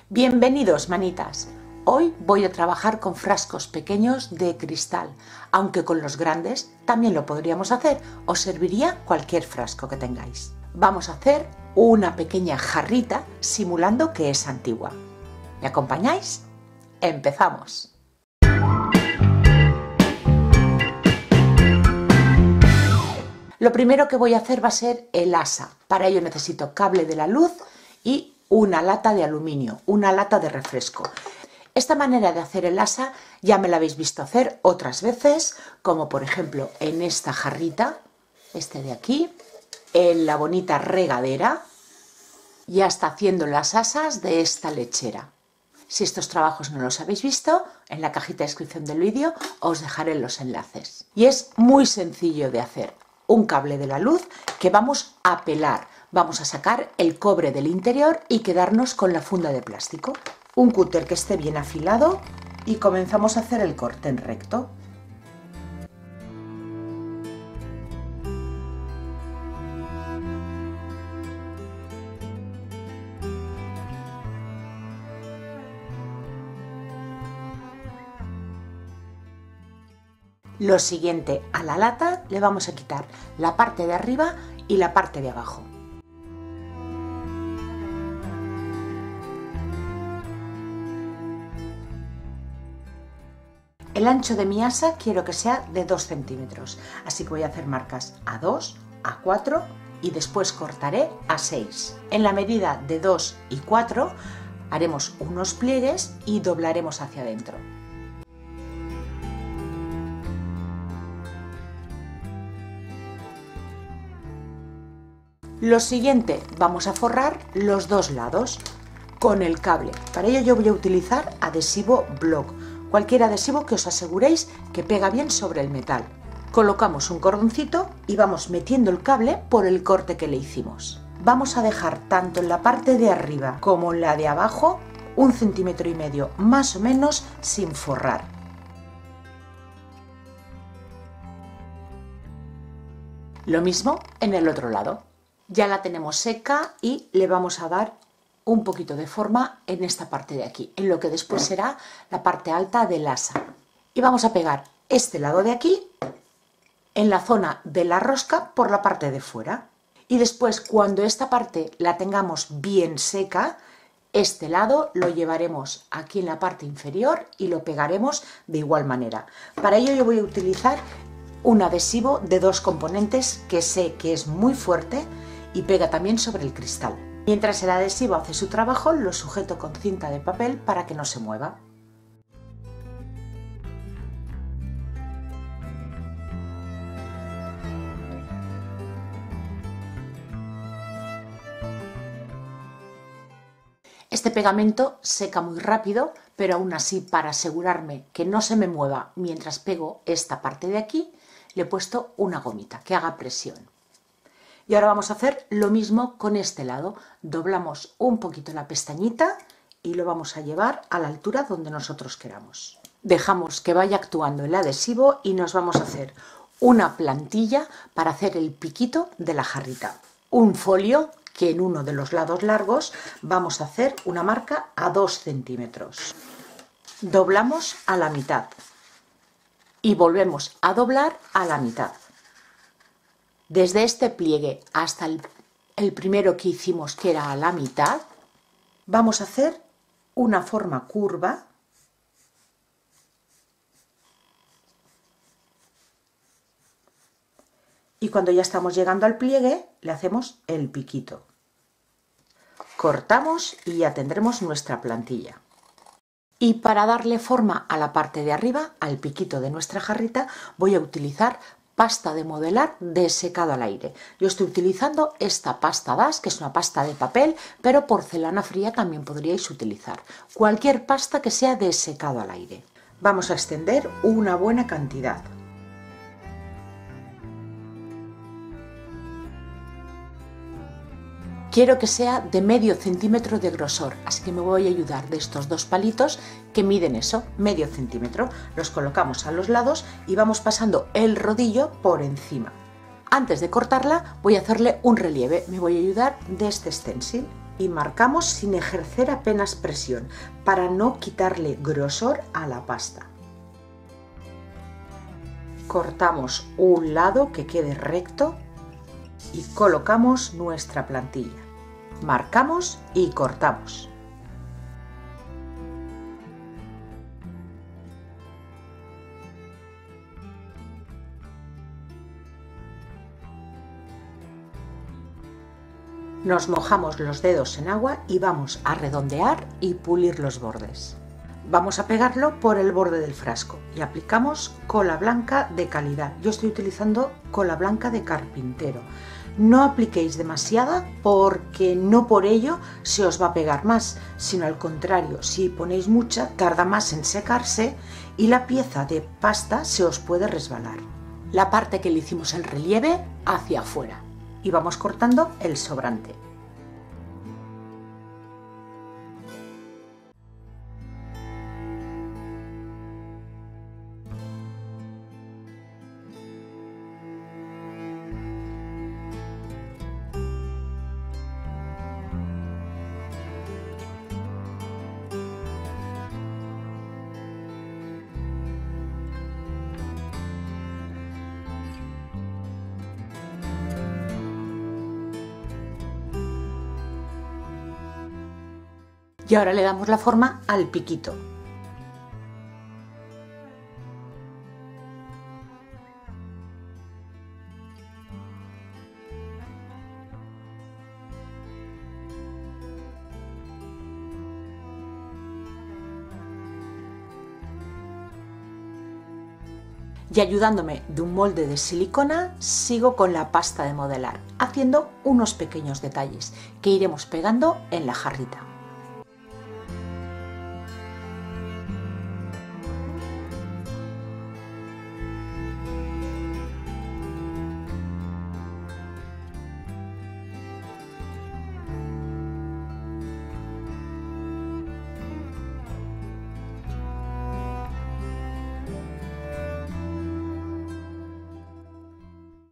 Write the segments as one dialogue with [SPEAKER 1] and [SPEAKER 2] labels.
[SPEAKER 1] Bienvenidos, manitas. Hoy voy a trabajar con frascos pequeños de cristal, aunque con los grandes también lo podríamos hacer. Os serviría cualquier frasco que tengáis. Vamos a hacer una pequeña jarrita simulando que es antigua. ¿Me acompañáis? ¡Empezamos! Lo primero que voy a hacer va a ser el asa. Para ello necesito cable de la luz y una lata de aluminio, una lata de refresco. Esta manera de hacer el asa ya me la habéis visto hacer otras veces, como por ejemplo en esta jarrita, este de aquí, en la bonita regadera, y hasta haciendo las asas de esta lechera. Si estos trabajos no los habéis visto, en la cajita de descripción del vídeo os dejaré los enlaces. Y es muy sencillo de hacer. Un cable de la luz que vamos a pelar. Vamos a sacar el cobre del interior y quedarnos con la funda de plástico. Un cúter que esté bien afilado y comenzamos a hacer el corte en recto. Lo siguiente, a la lata le vamos a quitar la parte de arriba y la parte de abajo. El ancho de mi asa quiero que sea de 2 centímetros, así que voy a hacer marcas a 2, a 4 y después cortaré a 6. En la medida de 2 y 4 haremos unos pliegues y doblaremos hacia adentro. Lo siguiente, vamos a forrar los dos lados con el cable. Para ello yo voy a utilizar adhesivo Block, cualquier adhesivo que os aseguréis que pega bien sobre el metal. Colocamos un cordoncito y vamos metiendo el cable por el corte que le hicimos. Vamos a dejar tanto en la parte de arriba como en la de abajo 1,5 centímetros más o menos sin forrar. Lo mismo en el otro lado. Ya la tenemos seca y le vamos a dar un poquito de forma en esta parte de aquí, en lo que después será la parte alta del asa. Y vamos a pegar este lado de aquí en la zona de la rosca por la parte de fuera. Y después, cuando esta parte la tengamos bien seca, este lado lo llevaremos aquí en la parte inferior y lo pegaremos de igual manera. Para ello yo voy a utilizar un adhesivo de 2 componentes que sé que es muy fuerte y pega también sobre el cristal. Mientras el adhesivo hace su trabajo, lo sujeto con cinta de papel para que no se mueva. Este pegamento seca muy rápido, pero aún así, para asegurarme que no se me mueva mientras pego esta parte de aquí, le he puesto una gomita que haga presión. Y ahora vamos a hacer lo mismo con este lado. Doblamos un poquito la pestañita y lo vamos a llevar a la altura donde nosotros queramos. Dejamos que vaya actuando el adhesivo y nos vamos a hacer una plantilla para hacer el piquito de la jarrita. Un folio que en uno de los lados largos vamos a hacer una marca a 2 centímetros. Doblamos a la mitad y volvemos a doblar a la mitad. Desde este pliegue hasta el primero que hicimos, que era a la mitad, vamos a hacer una forma curva y cuando ya estamos llegando al pliegue le hacemos el piquito. Cortamos y ya tendremos nuestra plantilla. Y para darle forma a la parte de arriba, al piquito de nuestra jarrita, voy a utilizar pasta de modelar de secado al aire. Yo estoy utilizando esta pasta DAS, que es una pasta de papel, pero porcelana fría también podríais utilizar. Cualquier pasta que sea de secado al aire. Vamos a extender una buena cantidad. Quiero que sea de medio centímetro de grosor, así que me voy a ayudar de estos dos palitos que miden eso, medio centímetro. Los colocamos a los lados y vamos pasando el rodillo por encima. Antes de cortarla voy a hacerle un relieve, me voy a ayudar de este stencil. y marcamos sin ejercer apenas presión para no quitarle grosor a la pasta. Cortamos un lado que quede recto y colocamos nuestra plantilla. Marcamos y cortamos. Nos mojamos los dedos en agua y vamos a redondear y pulir los bordes. Vamos a pegarlo por el borde del frasco y aplicamos cola blanca de calidad. Yo estoy utilizando cola blanca de carpintero. No apliquéis demasiada porque no por ello se os va a pegar más, sino al contrario, si ponéis mucha tarda más en secarse y la pieza de pasta se os puede resbalar. La parte que le hicimos el relieve hacia afuera y vamos cortando el sobrante. Y ahora le damos la forma al piquito. Y ayudándome de un molde de silicona, sigo con la pasta de modelar, haciendo unos pequeños detalles que iremos pegando en la jarrita.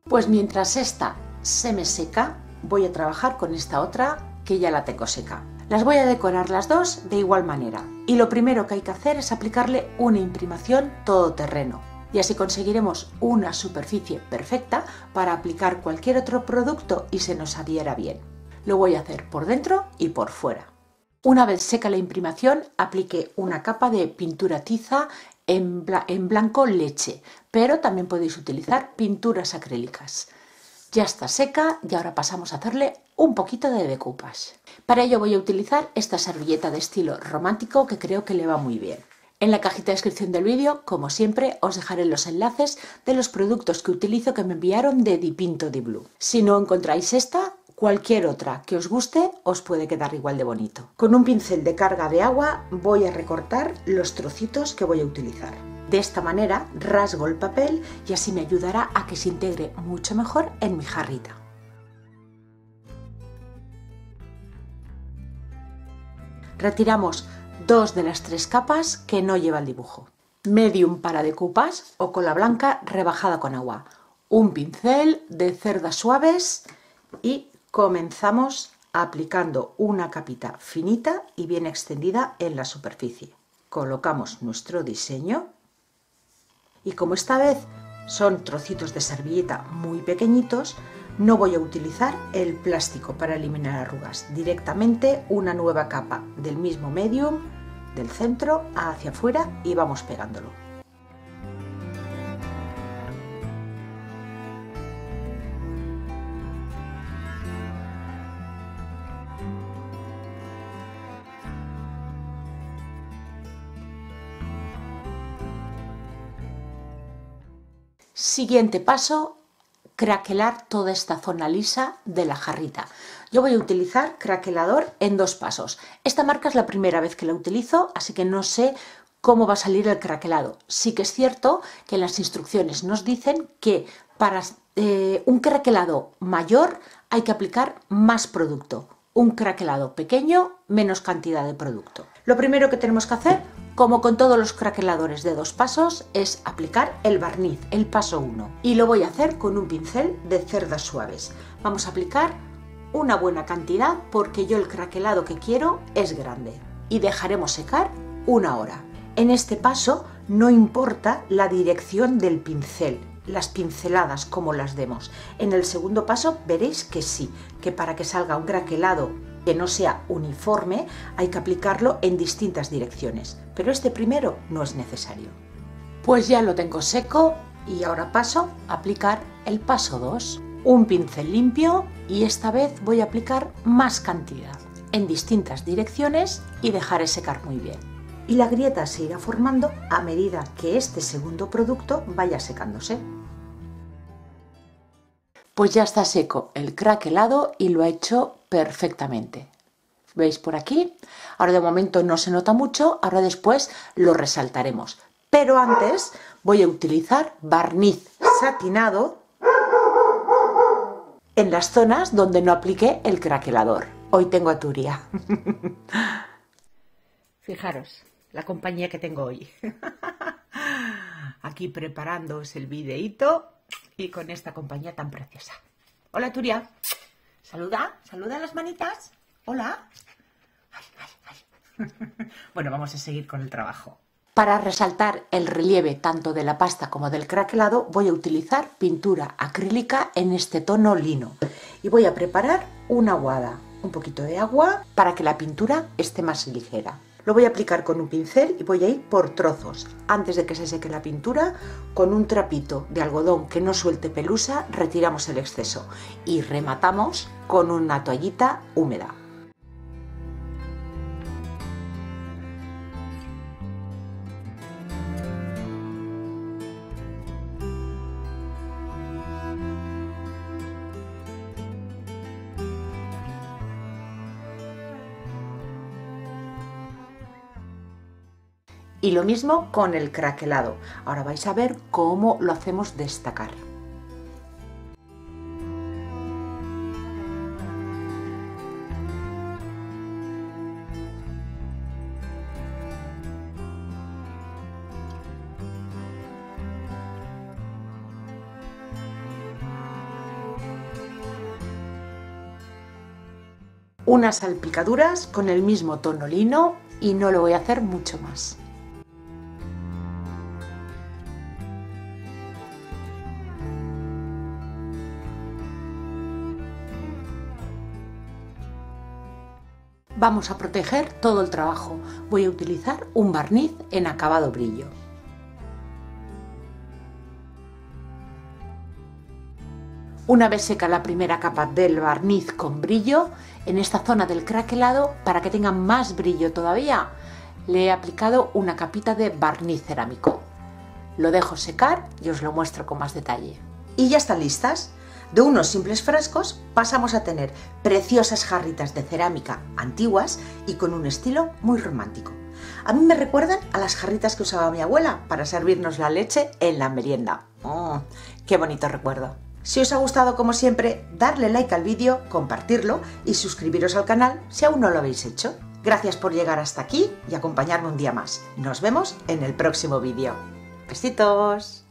[SPEAKER 1] Pues mientras esta se me seca, voy a trabajar con esta otra que ya la tengo seca. Las voy a decorar las dos de igual manera y lo primero que hay que hacer es aplicarle una imprimación todoterreno y así conseguiremos una superficie perfecta para aplicar cualquier otro producto y se nos adhiera bien. Lo voy a hacer por dentro y por fuera. Una vez seca la imprimación, apliqué una capa de pintura tiza en blanco leche, pero también podéis utilizar pinturas acrílicas. Ya está seca y ahora pasamos a hacerle un poquito de decoupage. Para ello voy a utilizar esta servilleta de estilo romántico que creo que le va muy bien. En la cajita de descripción del vídeo, como siempre, os dejaré los enlaces de los productos que utilizo que me enviaron de Dipinto Di Blu. Si no encontráis esta, cualquier otra que os guste os puede quedar igual de bonito. Con un pincel de carga de agua voy a recortar los trocitos que voy a utilizar. De esta manera rasgo el papel y así me ayudará a que se integre mucho mejor en mi jarrita. Retiramos 2 de las 3 capas que no lleva el dibujo. Medium para decoupage o cola blanca rebajada con agua. Un pincel de cerdas suaves y comenzamos aplicando una capita finita y bien extendida en la superficie. Colocamos nuestro diseño y como esta vez son trocitos de servilleta muy pequeñitos, no voy a utilizar el plástico para eliminar arrugas. Directamente una nueva capa del mismo medium, del centro hacia afuera y vamos pegándolo. Siguiente paso, craquelar toda esta zona lisa de la jarrita. Yo voy a utilizar craquelador en 2 pasos. Esta marca es la primera vez que la utilizo, así que no sé cómo va a salir el craquelado. Sí que es cierto que en las instrucciones nos dicen que para un craquelado mayor hay que aplicar más producto. Un craquelado pequeño, menos cantidad de producto. Lo primero que tenemos que hacer, como con todos los craqueladores de 2 pasos, es aplicar el barniz, el paso 1. Y lo voy a hacer con un pincel de cerdas suaves. Vamos a aplicar una buena cantidad porque yo el craquelado que quiero es grande. Y dejaremos secar 1 hora. En este paso no importa la dirección del pincel, las pinceladas como las demos. En el segundo paso veréis que sí, que para que salga un craquelado que no sea uniforme hay que aplicarlo en distintas direcciones, pero este primero no es necesario. Pues ya lo tengo seco y ahora paso a aplicar el paso 2. Un pincel limpio y esta vez voy a aplicar más cantidad en distintas direcciones y dejaré secar muy bien. Y la grieta se irá formando a medida que este segundo producto vaya secándose. Pues ya está seco el craquelado y lo ha hecho perfectamente. ¿Veis por aquí? Ahora de momento no se nota mucho, ahora después lo resaltaremos. Pero antes voy a utilizar barniz satinado en las zonas donde no apliqué el craquelador. Hoy tengo a Turia. Fijaros la compañía que tengo hoy. Aquí preparándoos el videíto y con esta compañía tan preciosa. Hola Turia. Saluda, saluda las manitas. Hola. Ay, ay, ay. Bueno, vamos a seguir con el trabajo. Para resaltar el relieve tanto de la pasta como del craquelado voy a utilizar pintura acrílica en este tono lino y voy a preparar una aguada, un poquito de agua para que la pintura esté más ligera. Lo voy a aplicar con un pincel y voy a ir por trozos. Antes de que se seque la pintura, con un trapito de algodón que no suelte pelusa retiramos el exceso y rematamos con una toallita húmeda. Y lo mismo con el craquelado. Ahora vais a ver cómo lo hacemos destacar. Unas salpicaduras con el mismo tono lino y no lo voy a hacer mucho más. Vamos a proteger todo el trabajo. Voy a utilizar un barniz en acabado brillo. Una vez seca la primera capa del barniz con brillo, en esta zona del craquelado, para que tenga más brillo todavía, le he aplicado una capita de barniz cerámico. Lo dejo secar y os lo muestro con más detalle. Y ya están listas. De unos simples frascos pasamos a tener preciosas jarritas de cerámica antiguas y con un estilo muy romántico. A mí me recuerdan a las jarritas que usaba mi abuela para servirnos la leche en la merienda. ¡Oh, qué bonito recuerdo! Si os ha gustado, como siempre, darle like al vídeo, compartirlo y suscribiros al canal si aún no lo habéis hecho. Gracias por llegar hasta aquí y acompañarme un día más. Nos vemos en el próximo vídeo. ¡Besitos!